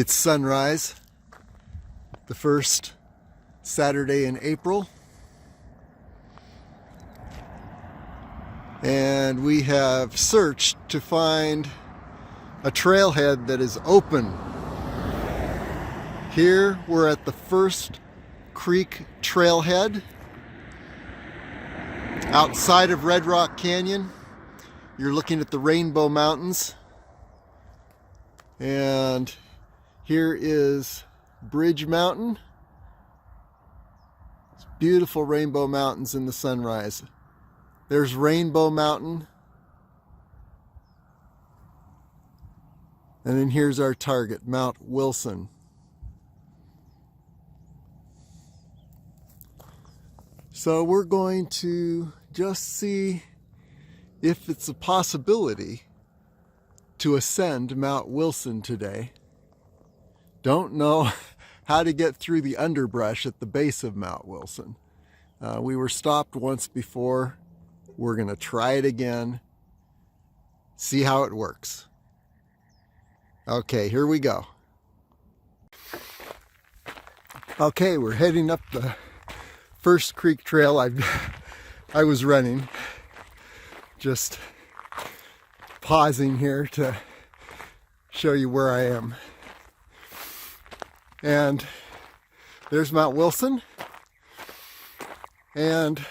It's sunrise, the first Saturday in April, and we have searched to find a trailhead that is open. Here we're at the First Creek trailhead outside of Red Rock Canyon. You're looking at the Rainbow Mountains, and here is Bridge Mountain. It's beautiful Rainbow Mountains in the sunrise. There's Rainbow Mountain. And then here's our target, Mount Wilson. So we're going to just see if it's a possibility to ascend Mount Wilson today. Don't know how to get through the underbrush at the base of Mount Wilson. We were stopped once before. We're going to try it again, see how it works. Okay, here we go. Okay, we're heading up the First Creek Trail. I was running, just pausing here to show you where I am. And there's Mount Wilson, and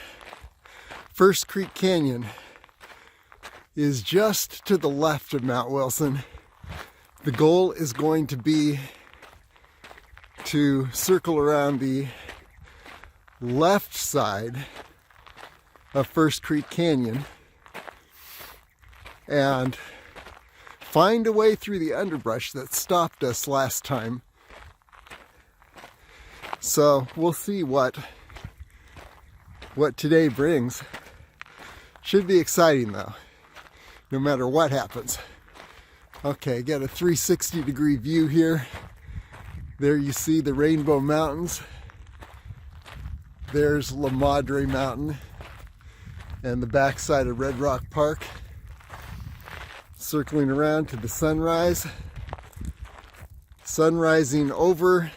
First Creek Canyon is just to the left of Mount Wilson. The goal is going to be to circle around the left side of First Creek Canyon and find a way through the underbrush that stopped us last time. So we'll see what today brings. Should be exciting though, no matter what happens. Okay, got a 360-degree view here. There you see the Rainbow Mountains. There's La Madre Mountain and the backside of Red Rock Park. Circling around to the sunrise. Sun rising over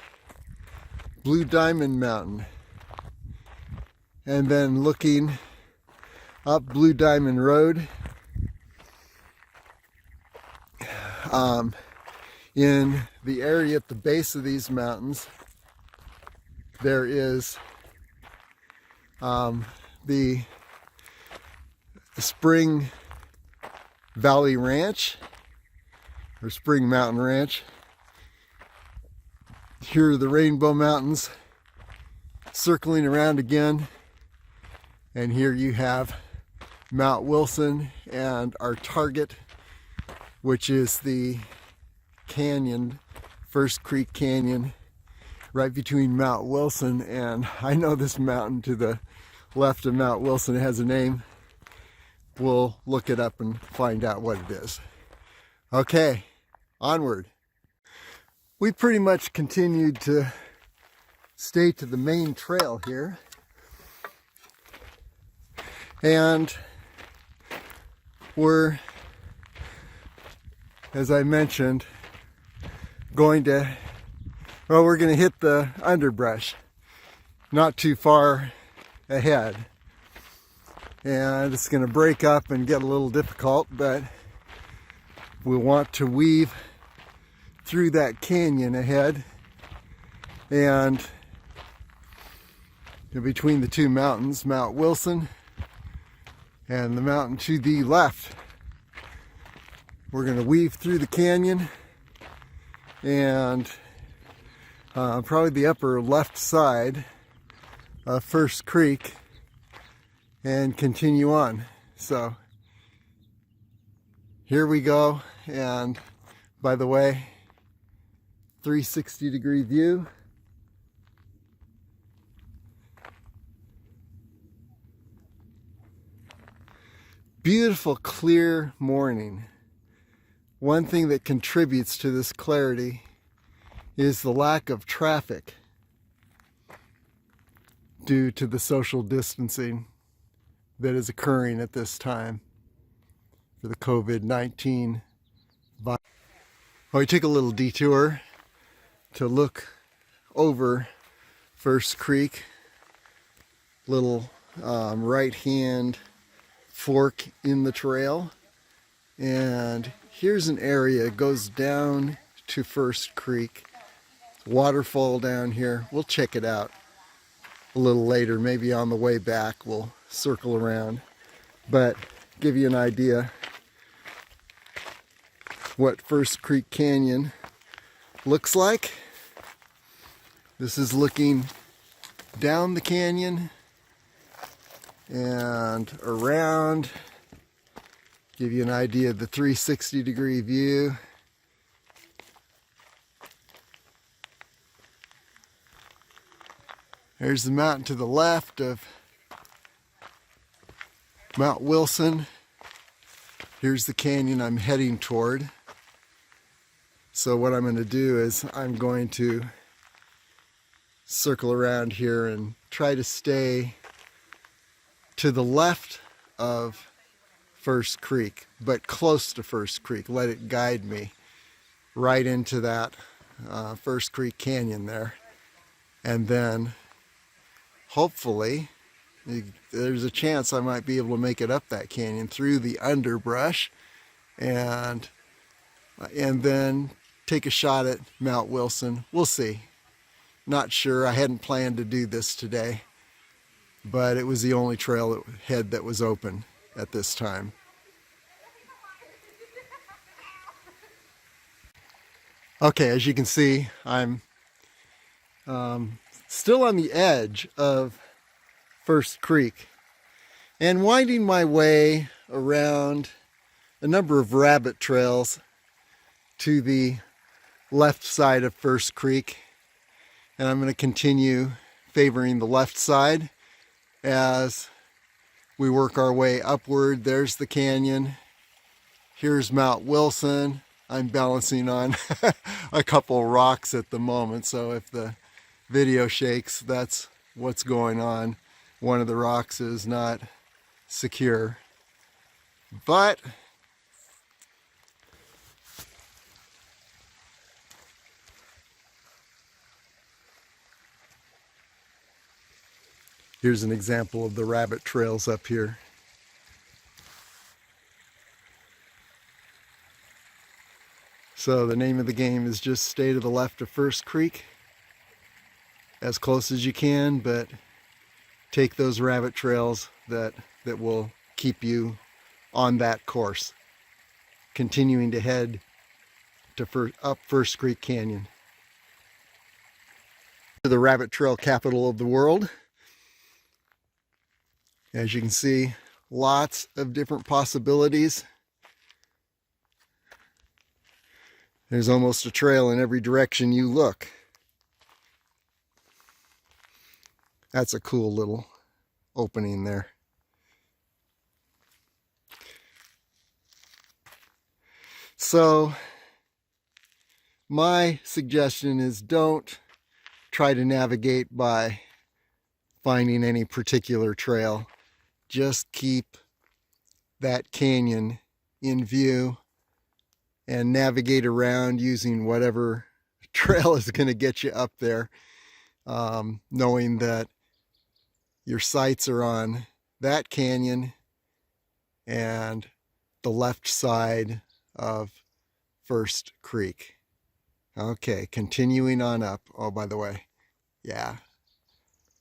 Blue Diamond Mountain. And then looking up Blue Diamond Road. In the area at the base of these mountains, there is the Spring Valley Ranch, or Spring Mountain Ranch. Here are the Rainbow Mountains circling around again, and here you have Mount Wilson and our target, which is the canyon, First Creek Canyon, right between Mount Wilson and, I know this mountain to the left of Mount Wilson has a name. We'll look it up and find out what it is. Okay, onward. We pretty much continued to stay to the main trail here. And we're, as I mentioned, we're going to hit the underbrush not too far ahead. And it's going to break up and get a little difficult, but we want to weave through that canyon ahead, and between the two mountains, Mount Wilson and the mountain to the left. We're going to weave through the canyon and probably the upper left side of First Creek and continue on. So here we go, and by the way, 360-degree view. Beautiful, clear morning. One thing that contributes to this clarity is the lack of traffic due to the social distancing that is occurring at this time for the COVID-19 virus. Well, we took a little detour to look over First Creek. Little right hand fork in the trail, and here's an area that goes down to First Creek. Waterfall down here. We'll check it out a little later, maybe on the way back we'll circle around, but give you an idea what First Creek Canyon looks like. This is looking down the canyon and around, give you an idea of the 360-degree view. There's the mountain to the left of Mount Wilson. Here's the canyon I'm heading toward. So what I'm going to do is I'm going to circle around here and try to stay to the left of First Creek, but close to First Creek. Let it guide me right into that First Creek Canyon there. And then hopefully there's a chance I might be able to make it up that canyon through the underbrush and then take a shot at Mount Wilson. We'll see. Not sure. I hadn't planned to do this today, but it was the only trailhead that was open at this time. Okay, as you can see, I'm still on the edge of First Creek and winding my way around a number of rabbit trails to the left side of First Creek, and I'm going to continue favoring the left side as we work our way upward. There's the canyon. Here's Mount Wilson. I'm balancing on a couple rocks at the moment, so if the video shakes, that's what's going on. One of the rocks is not secure, but here's an example of the rabbit trails up here. So the name of the game is just stay to the left of First Creek as close as you can, but take those rabbit trails that will keep you on that course, continuing to head to up First Creek Canyon. The rabbit trail capital of the world. As you can see, lots of different possibilities. There's almost a trail in every direction you look. That's a cool little opening there. So my suggestion is don't try to navigate by finding any particular trail. Just keep that canyon in view and navigate around using whatever trail is going to get you up there, knowing that your sights are on that canyon and the left side of First Creek. Okay, continuing on up. Oh, by the way, yeah,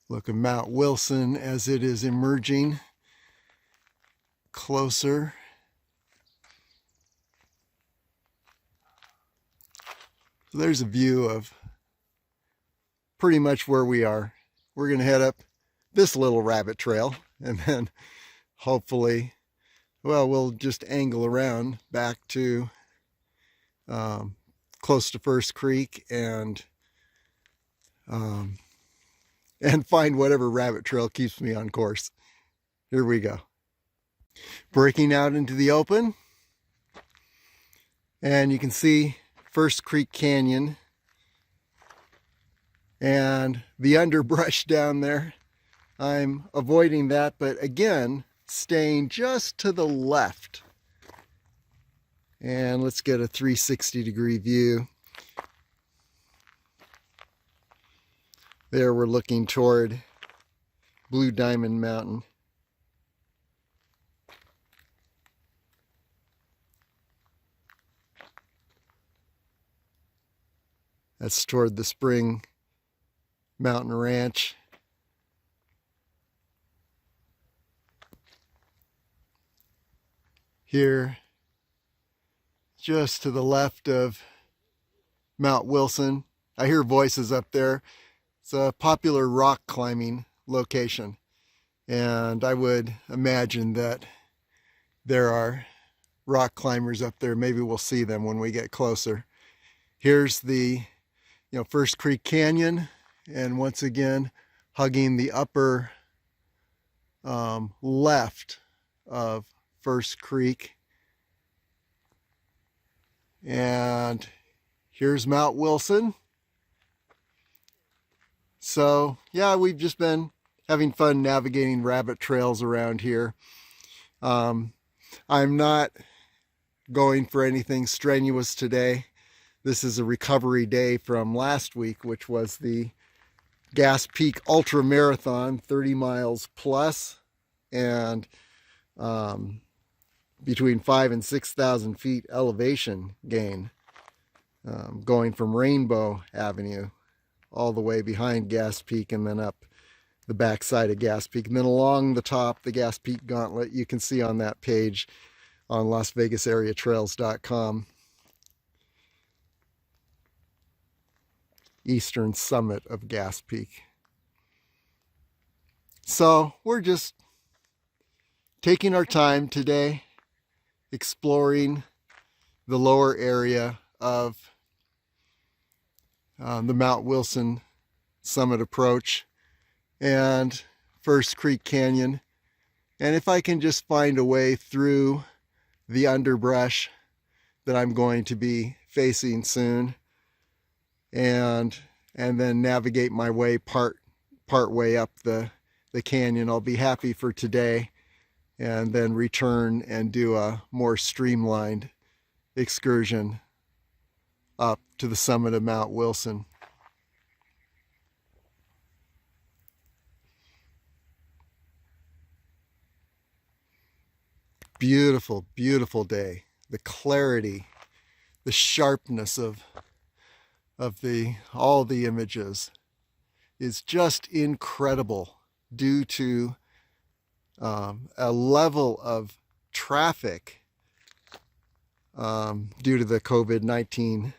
look at Mount Wilson as it is emerging closer. So there's a view of pretty much where we are. We're going to head up this little rabbit trail and then hopefully, well, we'll just angle around back to close to First Creek and find whatever rabbit trail keeps me on course. Here we go. Breaking out into the open, and you can see First Creek Canyon and the underbrush down there. I'm avoiding that, but again, staying just to the left. And let's get a 360-degree view. There we're looking toward Blue Diamond Mountain. That's toward the Spring Mountain Ranch. Here, just to the left of Mount Wilson, I hear voices up there. It's a popular rock climbing location, and I would imagine that there are rock climbers up there. Maybe we'll see them when we get closer. Here's the First Creek Canyon, and once again hugging the upper left of First Creek. And here's Mount Wilson. So yeah, we've just been having fun navigating rabbit trails around here. I'm not going for anything strenuous today. This is a recovery day from last week, which was the Gas Peak Ultra Marathon, 30 miles plus, and between 5,000 and 6,000 feet elevation gain, going from Rainbow Avenue all the way behind Gas Peak and then up the backside of Gas Peak, and then along the top, the Gas Peak Gauntlet. You can see on that page on LasVegasAreaTrails.com. Eastern summit of Gas Peak. So we're just taking our time today, exploring the lower area of the Mount Wilson summit approach and First Creek Canyon. And if I can just find a way through the underbrush that I'm going to be facing soon, and then navigate my way part way up the canyon, I'll be happy for today, and then return and do a more streamlined excursion up to the summit of Mount Wilson. Beautiful, beautiful day. The clarity, the sharpness of all the images is just incredible due to a level of traffic due to the COVID-19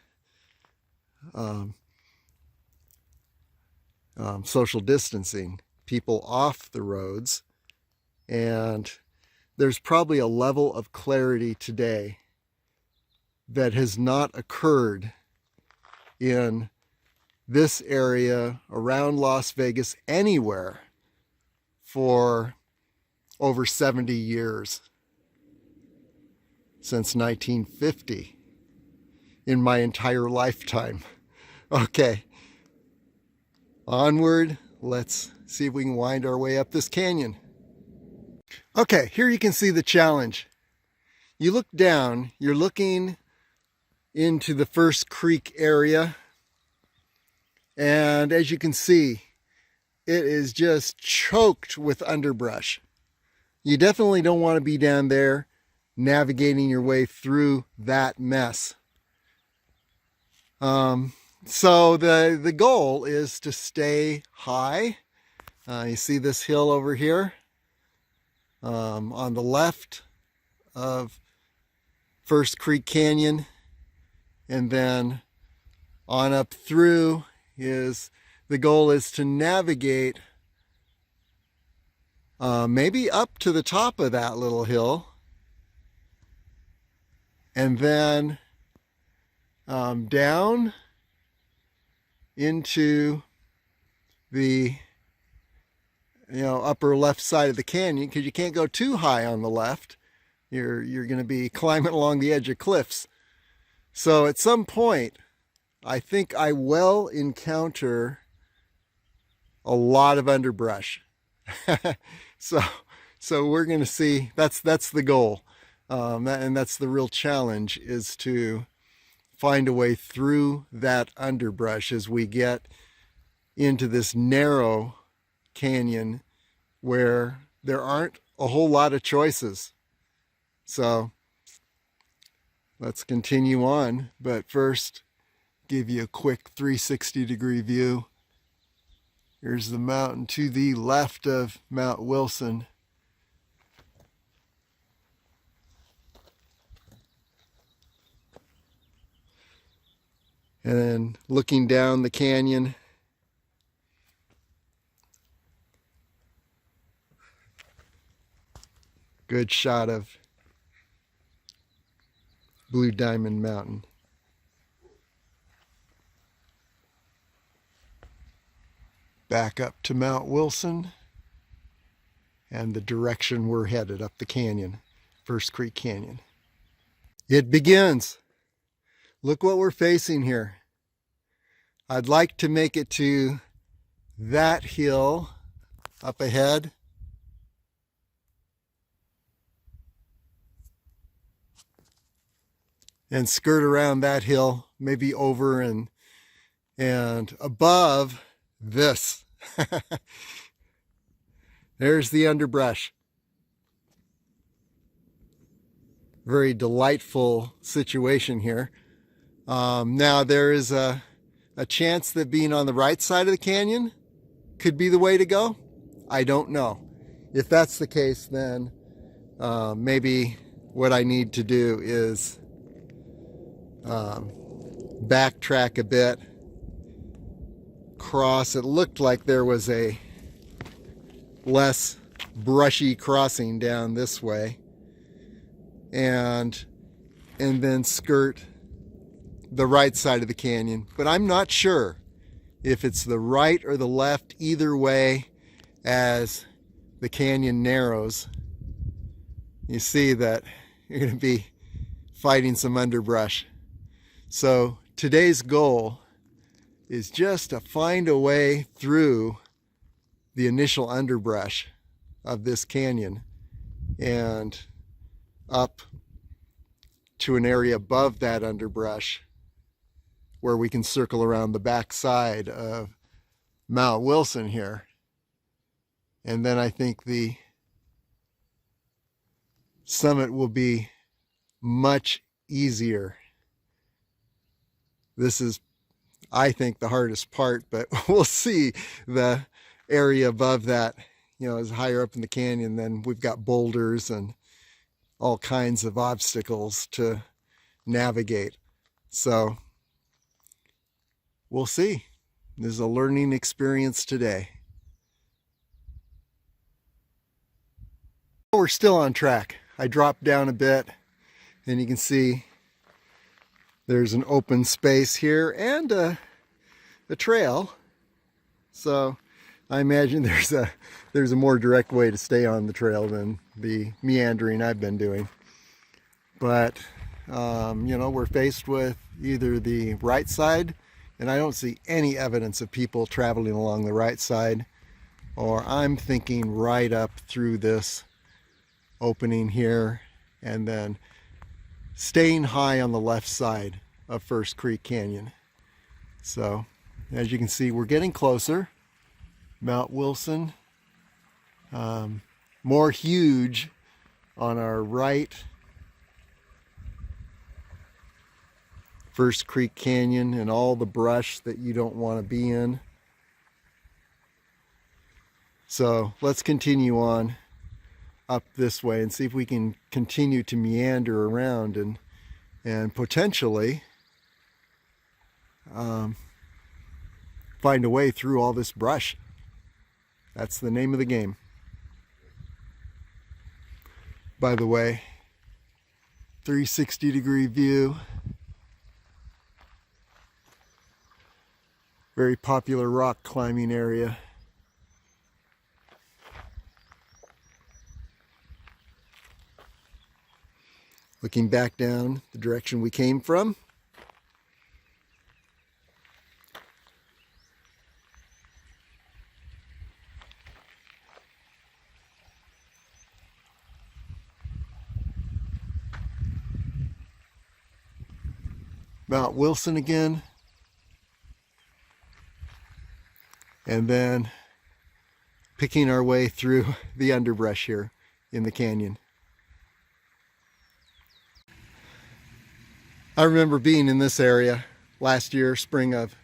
social distancing, people off the roads, and there's probably a level of clarity today that has not occurred in this area around Las Vegas anywhere for over 70 years, since 1950, in my entire lifetime. Okay, onward. Let's see if we can wind our way up this canyon. Okay, here you can see the challenge. You look down, you're looking into the First Creek area, and as you can see, it is just choked with underbrush. You definitely don't want to be down there navigating your way through that mess. So the goal is to stay high. You see this hill over here on the left of First Creek Canyon, and then on up through the goal is to navigate maybe up to the top of that little hill, and then down into the upper left side of the canyon, because you can't go too high on the left. You're going to be climbing along the edge of cliffs. So at some point, I think I will encounter a lot of underbrush. So we're going to see. That's the goal, and that's the real challenge, is to find a way through that underbrush as we get into this narrow canyon where there aren't a whole lot of choices. So let's continue on, but first give you a quick 360-degree view. Here's the mountain to the left of Mount Wilson. And then looking down the canyon, good shot of Blue Diamond Mountain. Back up to Mount Wilson and the direction we're headed, up the canyon, First Creek Canyon. It begins. Look what we're facing here. I'd like to make it to that hill up ahead. And skirt around that hill, maybe over and above this. There's the underbrush. Very delightful situation here. Now there is a chance that being on the right side of the canyon could be the way to go. I don't know. If that's the case, then maybe what I need to do is backtrack a bit, cross. It looked like there was a less brushy crossing down this way, and then skirt the right side of the canyon. But I'm not sure if it's the right or the left. Either way, as the canyon narrows, you see that you're going to be fighting some underbrush. So today's goal is just to find a way through the initial underbrush of this canyon and up to an area above that underbrush where we can circle around the back side of Mount Wilson here. And then I think the summit will be much easier. This is, I think, the hardest part, but we'll see. The area above that, is higher up in the canyon. Then we've got boulders and all kinds of obstacles to navigate. So we'll see. This is a learning experience today. We're still on track. I dropped down a bit and you can see there's an open space here and a trail. So I imagine there's a more direct way to stay on the trail than the meandering I've been doing. But we're faced with either the right side, and I don't see any evidence of people traveling along the right side, or I'm thinking right up through this opening here and then staying high on the left side of First Creek Canyon. So as you can see, we're getting closer. Mount Wilson, more huge on our right. First Creek Canyon and all the brush that you don't want to be in. So let's continue on up this way and see if we can continue to meander around and potentially find a way through all this brush. That's the name of the game. By the way, 360-degree view. Very popular rock climbing area. Looking back down the direction we came from. Mount Wilson again. and then picking our way through the underbrush here in the canyon. I remember being in this area last year, spring of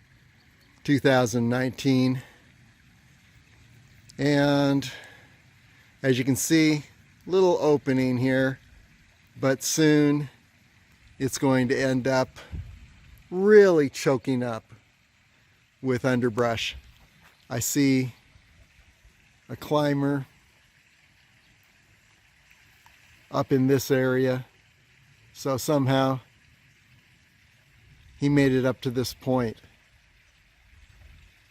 2019, and as you can see, little opening here, but soon it's going to end up really choking up with underbrush. I see a climber up in this area, so somehow he made it up to this point.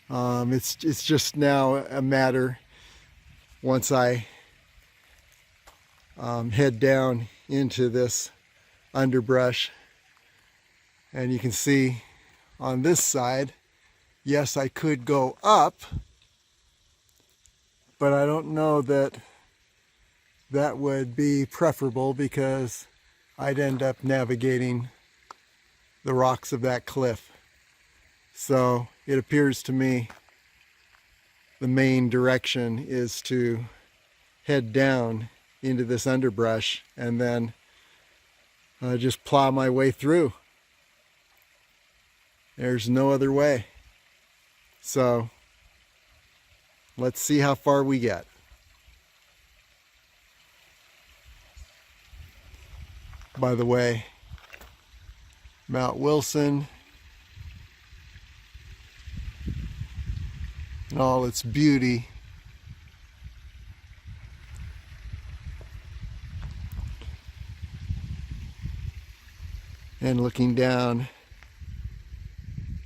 It's just now a matter, once I head down into this underbrush, and you can see on this side, yes, I could go up, but I don't know that that would be preferable, because I'd end up navigating the rocks of that cliff. So it appears to me the main direction is to head down into this underbrush and then just plow my way through. There's no other way. So let's see how far we get. By the way, Mount Wilson in all its beauty and looking down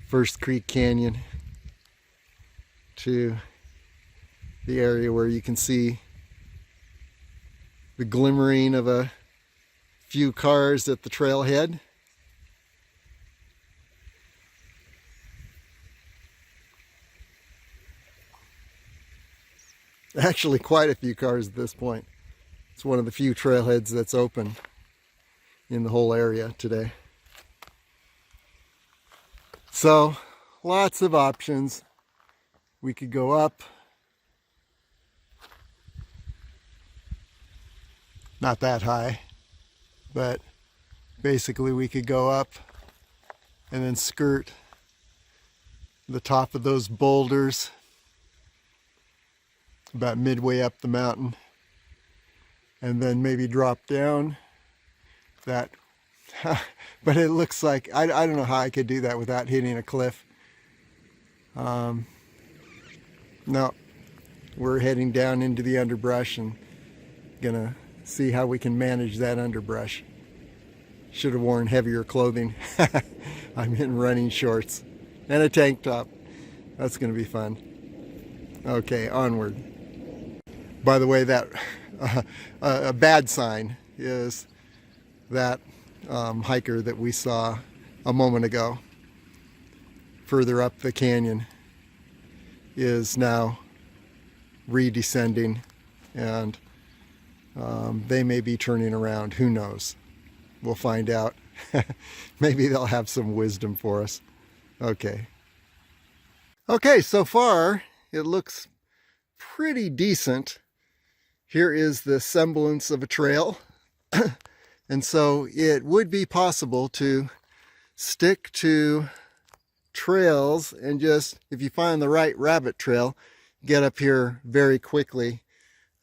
First Creek Canyon to the area where you can see the glimmering of a few cars at the trailhead. Actually, quite a few cars at this point. It's one of the few trailheads that's open in the whole area today. So, lots of options. We could go up. Not that high, but basically we could go up and then skirt the top of those boulders about midway up the mountain, and then maybe drop down that. But it looks like I don't know how I could do that without hitting a cliff. No, we're heading down into the underbrush and gonna see how we can manage that underbrush. Should have worn heavier clothing. I'm in running shorts and a tank top. That's gonna be fun. Okay, onward. By the way, that a bad sign is that hiker that we saw a moment ago further up the canyon is now redescending, and they may be turning around. Who knows? We'll find out. Maybe they'll have some wisdom for us. Okay, so far it looks pretty decent. Here is the semblance of a trail. And so it would be possible to stick to trails and just, if you find the right rabbit trail, get up here very quickly.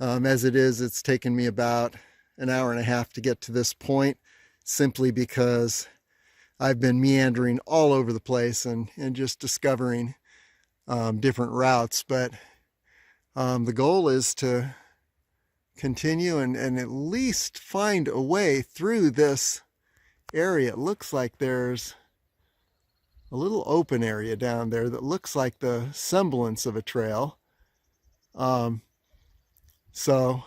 As it is, it's taken me about an hour and a half to get to this point, simply because I've been meandering all over the place and just discovering different routes. But the goal is to continue and at least find a way through this area. It looks like there's a little open area down there that looks like the semblance of a trail. So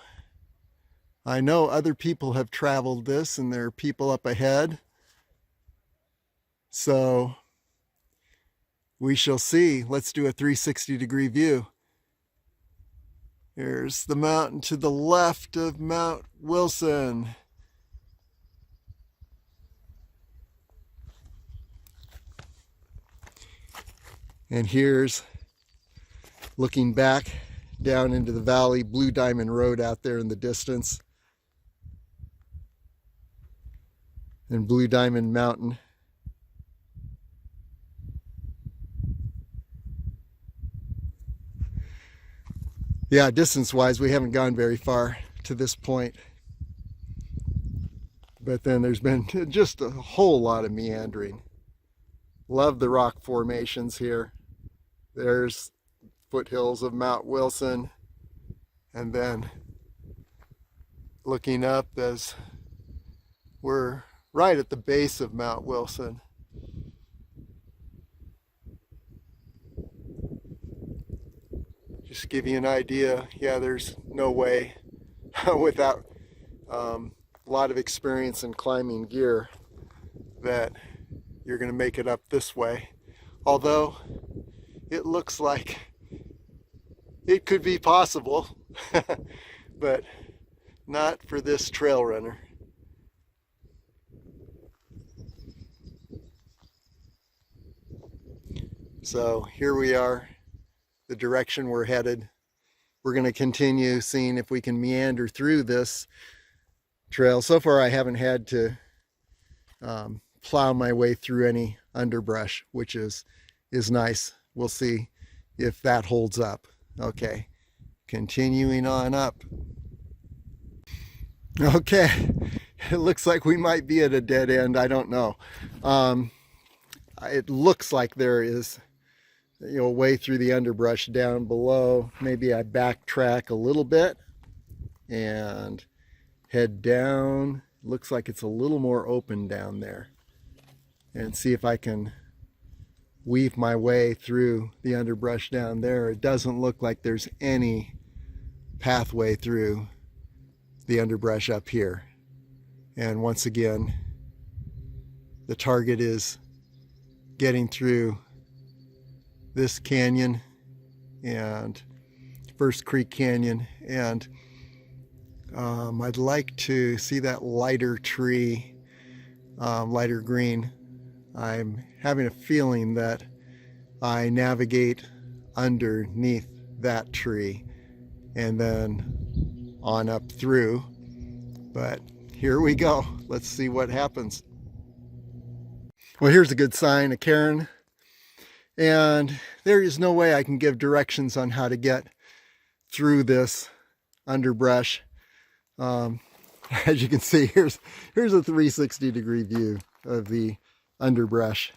I know other people have traveled this, and there are people up ahead. So we shall see. Let's do a 360-degree view. Here's the mountain to the left of Mount Wilson. And here's looking back down into the valley, Blue Diamond Road out there in the distance, and Blue Diamond Mountain. Yeah, distance-wise, we haven't gone very far to this point. But then there's been just a whole lot of meandering. Love the rock formations here. There's foothills of Mount Wilson. And then looking up as we're right at the base of Mount Wilson. Just to give you an idea, yeah, there's no way without a lot of experience in climbing gear that you're going to make it up this way. Although it looks like it could be possible, but not for this trail runner. So here we are, the direction we're headed. We're going to continue seeing if we can meander through this trail. So far I haven't had to plow my way through any underbrush, which is nice. We'll see if that holds up. Okay, continuing on up. Okay, it looks like we might be at a dead end. I don't know. It looks like there is, you know, a way through the underbrush down below. Maybe I backtrack a little bit and head down. Looks like it's a little more open down there, and see if I can weave my way through the underbrush down there. It doesn't look like there's any pathway through the underbrush up here. And once again, the target is getting through this canyon and First Creek Canyon, and I'd like to see that lighter tree, lighter green. I'm having a feeling that I navigate underneath that tree and then on up through. But here we go. Let's see what happens. Well, here's a good sign, a cairn. And there is no way I can give directions on how to get through this underbrush. As you can see, here's a 360-degree view of the underbrush.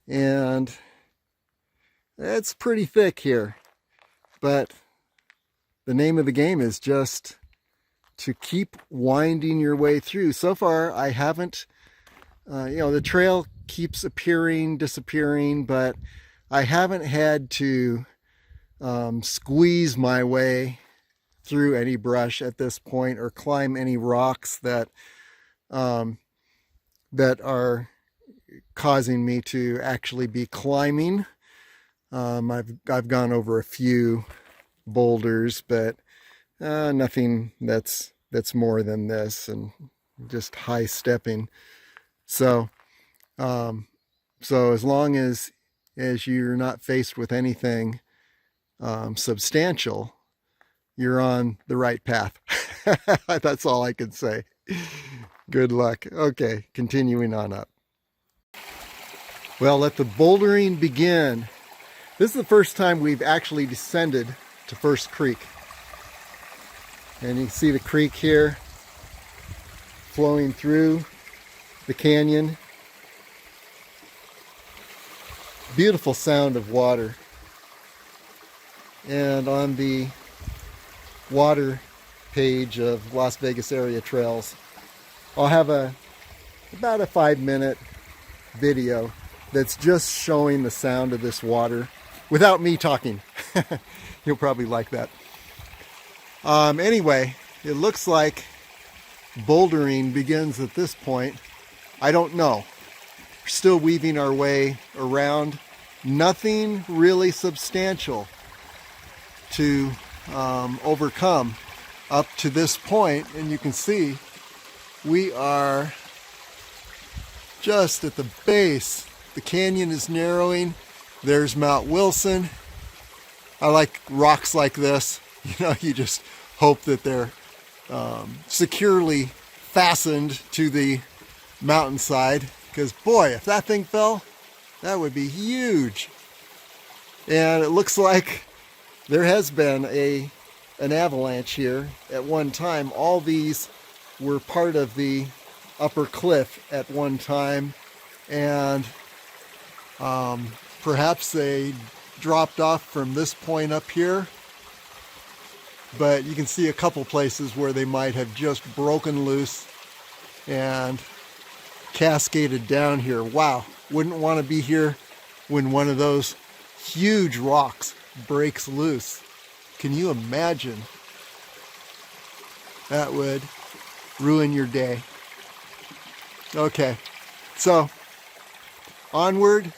And it's pretty thick here. But the name of the game is just to keep winding your way through. So far, I haven't, the trail keeps appearing, disappearing, but I haven't had to squeeze my way through any brush at this point, or climb any rocks that that are causing me to actually be climbing. I've gone over a few boulders, but nothing that's more than this, and just high stepping. So as long as you're not faced with anything substantial, you're on the right path. That's all I can say. Good luck. Okay, continuing on up. Well, let the bouldering begin. This is the first time we've actually descended to First Creek. And you can see the creek here flowing through the canyon. Beautiful sound of water. And on the water page of Las Vegas area trails, I'll have about a 5-minute video that's just showing the sound of this water without me talking. You'll probably like that. Anyway, it looks like bouldering begins at this point. I don't know. We're still weaving our way around. Nothing really substantial to overcome up to this point, and you can see we are just at the base. The canyon is narrowing. There's Mount Wilson, I like rocks like this. You know, you just hope that they're securely fastened to the mountainside, because boy, if that thing fell, that would be huge. And it looks like there has been an avalanche here at one time. All these were part of the upper cliff at one time, and perhaps they dropped off from this point up here, but you can see a couple places where they might have just broken loose and cascaded down here. Wow, wouldn't want to be here when one of those huge rocks breaks loose. Can you imagine? That would ruin your day. Okay, so onward,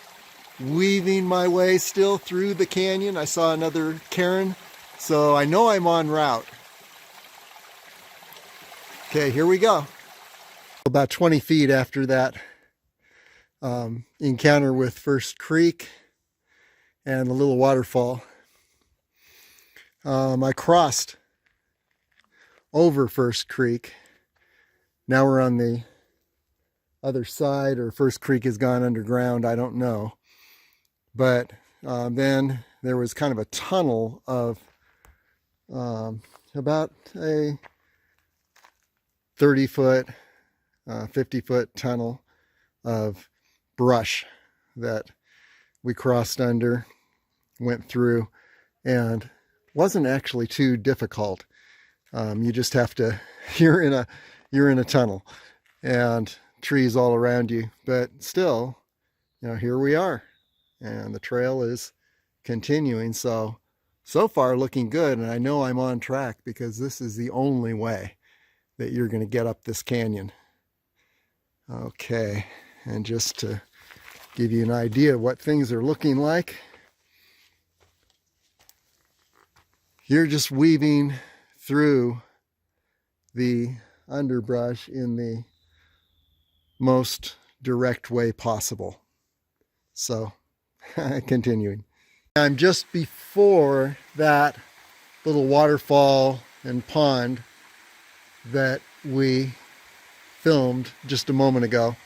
weaving my way still through the canyon. I saw another cairn, so I know I'm en route. Okay, here we go. About 20 feet after that encounter with First Creek and the little waterfall, I crossed over First Creek. Now we're on the other side, or First Creek has gone underground, I don't know. But then there was kind of a tunnel of about a 30-foot, 50-foot tunnel of brush that we crossed under, went through, and wasn't actually too difficult. You just have to, you're in a tunnel and trees all around you, but still, you know, here we are, and the trail is continuing. So far looking good, and I know I'm on track because this is the only way that you're going to get up this canyon. Okay, and just to give you an idea of what things are looking like, you're just weaving through the underbrush in the most direct way possible. So, continuing. I'm just before that little waterfall and pond that we filmed just a moment ago.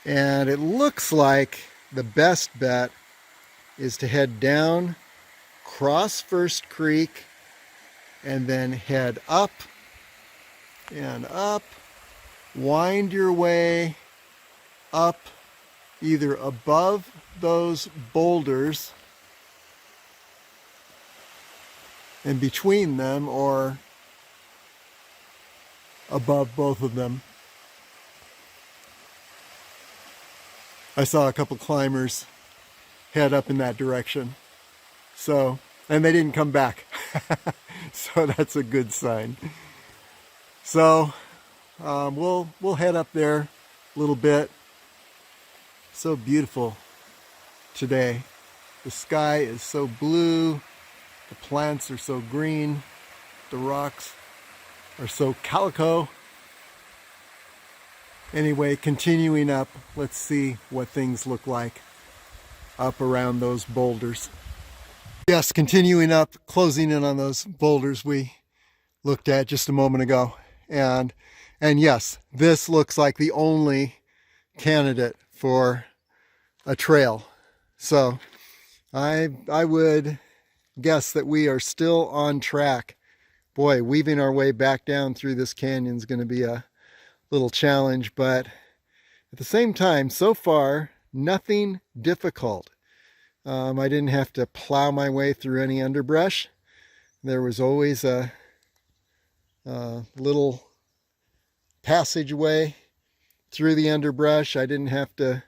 And it looks like the best bet is to head down, cross First Creek, and then head up and up, wind your way up either above those boulders and between them, or above both of them. I saw a couple climbers head up in that direction. So, and they didn't come back. So that's a good sign. So we'll head up there a little bit. So beautiful today. The sky is so blue. The plants are so green. The rocks are so calico. Anyway, continuing up, let's see what things look like up around those boulders. Yes, continuing up, closing in on those boulders we looked at just a moment ago. And yes, this looks like the only candidate for a trail. So I would guess that we are still on track. Boy, weaving our way back down through this canyon is going to be a little challenge, but at the same time, so far, nothing difficult. I didn't have to plow my way through any underbrush. There was always a little passageway through the underbrush. I didn't have to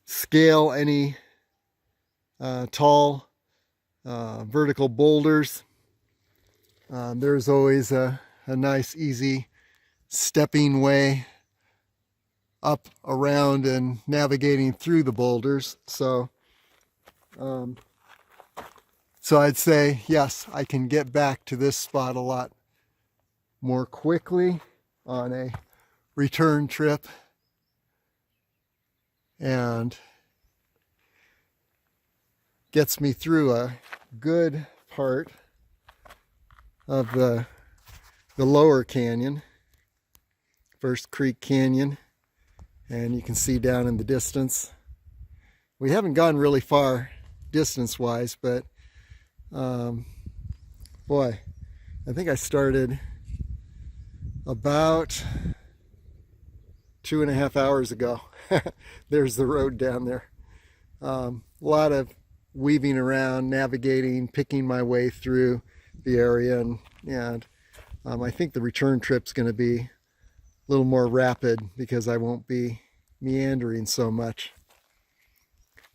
scale any tall vertical boulders. There's always a nice, easy stepping way up, around, and navigating through the boulders. So I'd say, yes, I can get back to this spot a lot more quickly on a return trip. And gets me through a good part of the lower canyon, First Creek Canyon, and you can see down in the distance. We haven't gone really far distance-wise, but boy, I think I started about 2.5 hours ago. There's the road down there. A lot of weaving around, navigating, picking my way through the area, and I think the return trip's going to be a little more rapid because I won't be meandering so much.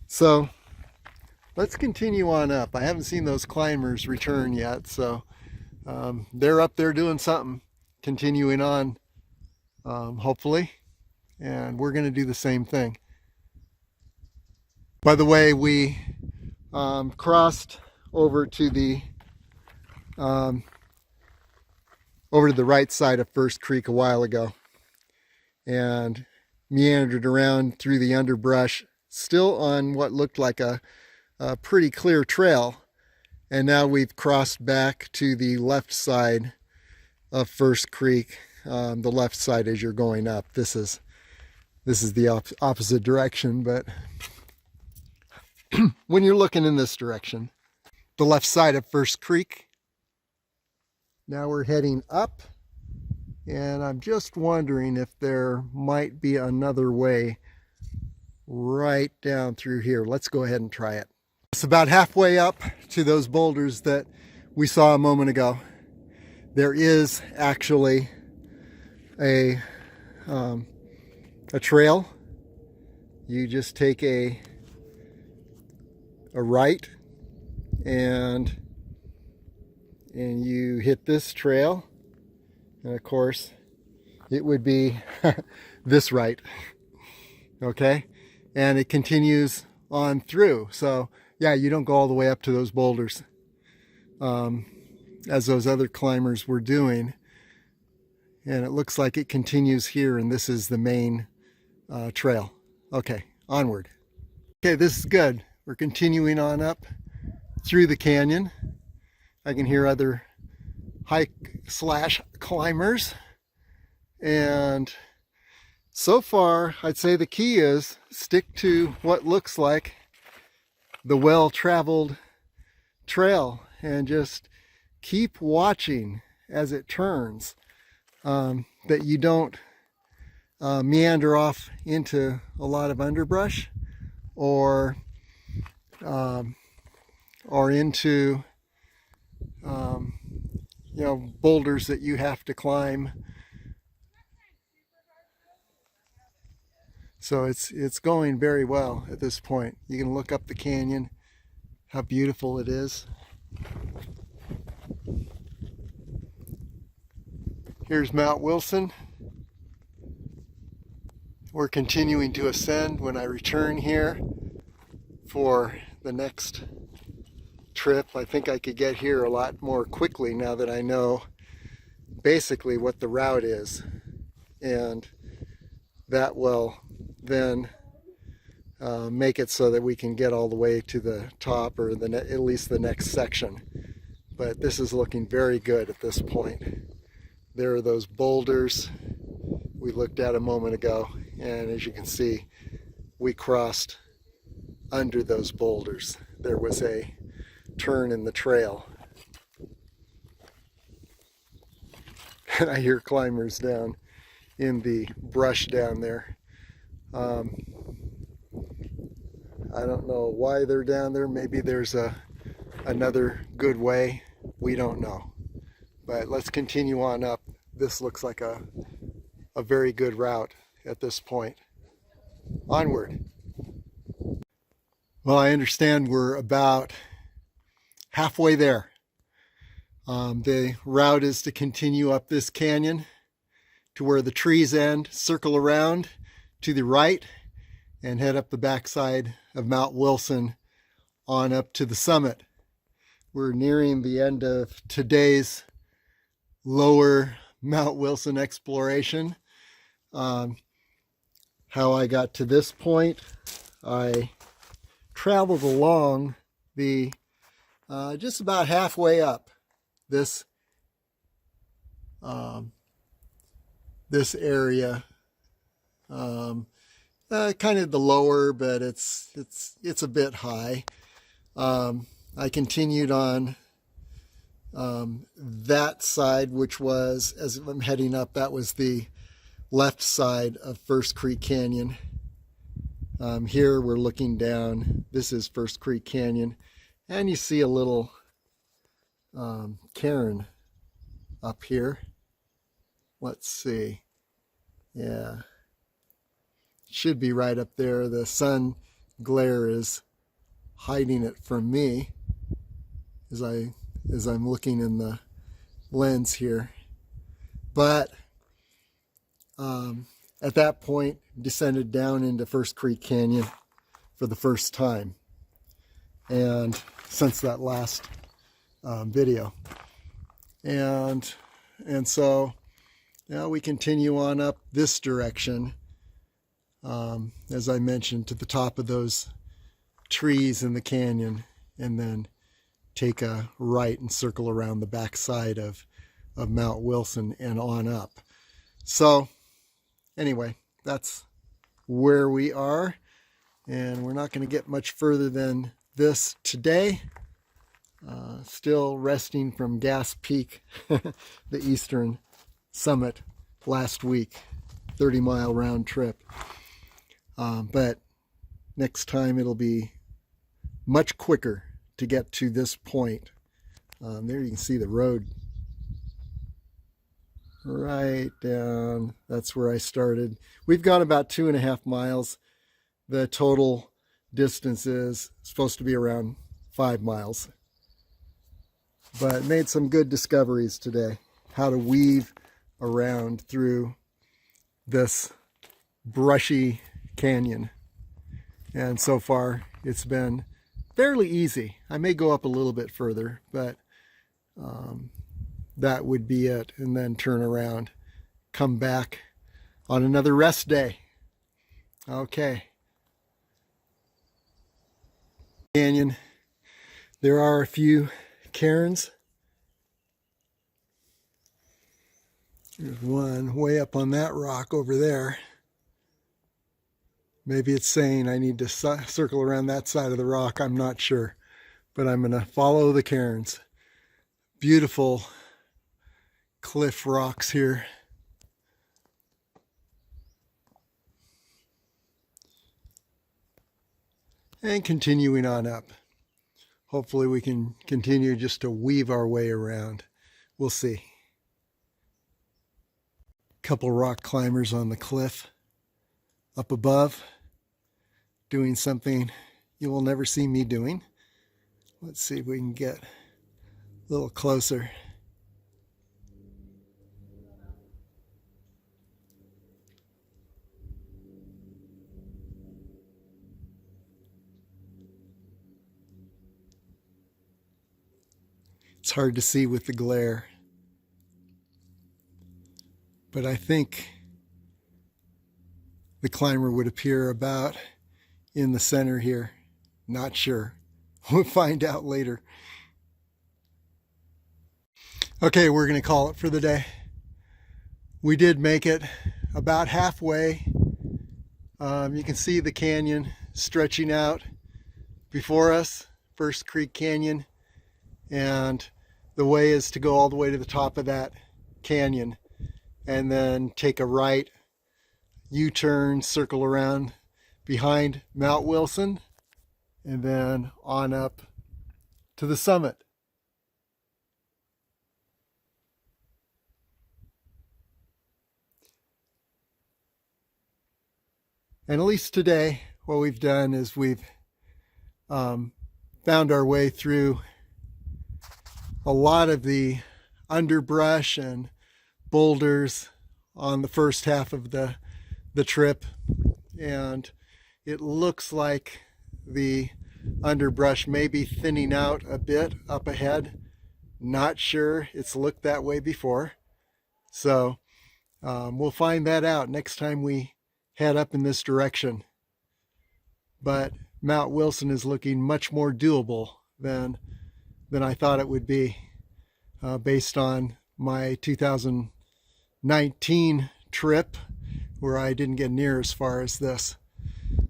So let's continue on up. I haven't seen those climbers return yet, so they're up there doing something, continuing on, hopefully, and we're going to do the same thing. By the way, we crossed over to the right side of First Creek a while ago and meandered around through the underbrush, still on what looked like a pretty clear trail, and now we've crossed back to the left side of First Creek, the left side as you're going up. This is the opposite direction, but when you're looking in this direction, the left side of First Creek. Now we're heading up, and I'm just wondering if there might be another way right down through here. Let's go ahead and try it. It's about halfway up to those boulders that we saw a moment ago. There is actually a trail. You just take a right and you hit this trail, and of course it would be this right, okay, and it continues on through. So yeah, you don't go all the way up to those boulders as those other climbers were doing, and it looks like it continues here, and this is the main trail. Okay, onward. Okay, this is good. We're continuing on up through the canyon. I can hear other hike/climbers, and so far I'd say the key is stick to what looks like the well-traveled trail and just keep watching as it turns, that you don't meander off into a lot of underbrush or into boulders that you have to climb. So it's going very well at this point. You can look up the canyon, how beautiful it is. Here's Mount Wilson. We're continuing to ascend when I return here for the next trip. I think I could get here a lot more quickly now that I know basically what the route is, and that will then make it so that we can get all the way to the top, or at least the next section. But this is looking very good at this point. There are those boulders we looked at a moment ago, and as you can see, we crossed under those boulders. There was a turn in the trail, and I hear climbers down in the brush down there. I don't know why they're down there. Maybe there's another good way. We don't know. But let's continue on up. This looks like a very good route at this point. Onward. Well, I understand we're about halfway there. The route is to continue up this canyon to where the trees end, circle around to the right, and head up the backside of Mount Wilson on up to the summit. We're nearing the end of today's lower Mount Wilson exploration. How I got to this point, I traveled along the just about halfway up this this area, kind of the lower, but it's a bit high. I continued on that side, which was, as I'm heading up, that was the left side of First Creek Canyon. Here we're looking down. This is First Creek Canyon, and you see a little cairn up here. Let's see. Yeah, it should be right up there. The sun glare is hiding it from me as I'm looking in the lens here. But at that point, descended down into First Creek Canyon for the first time, and since that last video, and so now we continue on up this direction, as I mentioned, to the top of those trees in the canyon, and then take a right and circle around the back side of Mount Wilson and on up. So anyway, that's where we are, and we're not going to get much further than this today. Still resting from Gas Peak, the eastern summit last week, 30-mile round trip. But next time it'll be much quicker to get to this point. There you can see the road right down. That's where I started. We've gone about 2.5 miles. The total distance is supposed to be around 5 miles. But made some good discoveries today. How to weave around through this brushy canyon. And so far it's been fairly easy. I may go up a little bit further, but that would be it. And then turn around, come back on another rest day. Okay. Canyon. There are a few cairns. There's one way up on that rock over there. Maybe it's saying I need to circle around that side of the rock. I'm not sure, but I'm going to follow the cairns. Beautiful cliff rocks here. And continuing on up. Hopefully we can continue just to weave our way around. We'll see. Couple rock climbers on the cliff up above, doing something you will never see me doing. Let's see if we can get a little closer. It's hard to see with the glare, but I think the climber would appear about in the center here. Not sure. We'll find out later. Okay, we're going to call it for the day. We did make it about halfway. You can see the canyon stretching out before us, First Creek Canyon, and the way is to go all the way to the top of that canyon and then take a right, U-turn, circle around behind Mount Wilson, and then on up to the summit. And at least today, what we've done is we've found our way through a lot of the underbrush and boulders on the first half of the trip, and it looks like the underbrush may be thinning out a bit up ahead. Not sure, it's looked that way before, so we'll find that out next time we head up in this direction. But Mount Wilson is looking much more doable than I thought it would be, based on my 2019 trip, where I didn't get near as far as this.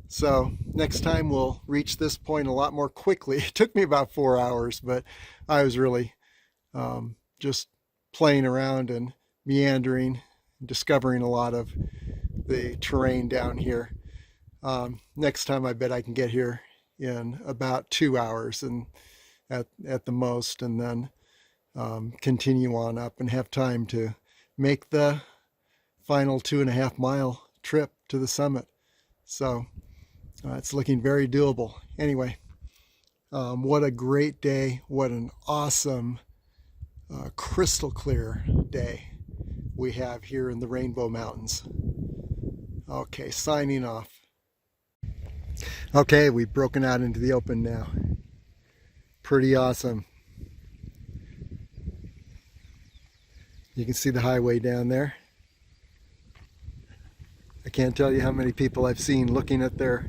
So next time we'll reach this point a lot more quickly. It took me about 4 hours, but I was really just playing around and meandering, discovering a lot of the terrain down here. Next time I bet I can get here in about 2 hours and at the most, and then continue on up and have time to make the final 2.5 mile trip to the summit. So it's looking very doable. Anyway, what a great day. What an awesome, crystal clear day we have here in the Rainbow Mountains. Okay, signing off. Okay, we've broken out into the open now. Pretty awesome. You can see the highway down there. I can't tell you how many people I've seen looking at their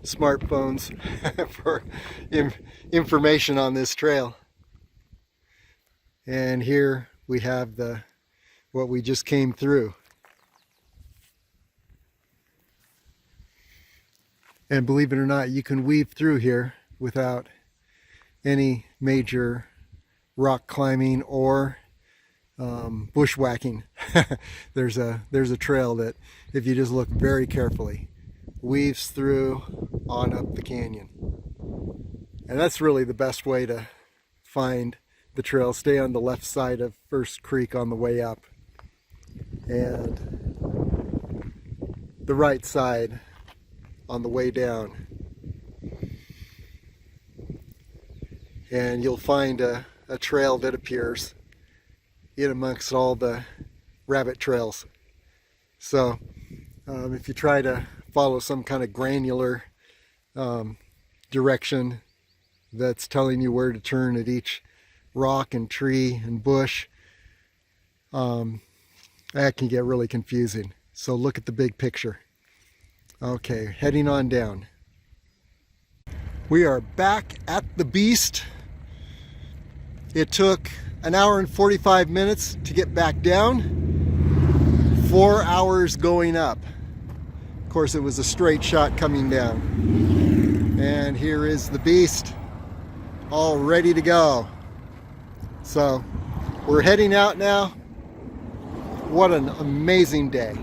smartphones for information on this trail. And here we have what we just came through. And believe it or not, you can weave through here without any major rock climbing or bushwhacking. There's a trail that, if you just look very carefully, weaves through on up the canyon. And that's really the best way to find the trail. Stay on the left side of First Creek on the way up, and the right side on the way down. And you'll find a trail that appears in amongst all the rabbit trails. So if you try to follow some kind of granular direction that's telling you where to turn at each rock and tree and bush, that can get really confusing. So look at the big picture. Okay, heading on down. We are back at the beast. It took 1 hour and 45 minutes to get back down, 4 hours going up. Of course, it was a straight shot coming down. And here is the beast, all ready to go. So we're heading out now. What an amazing day.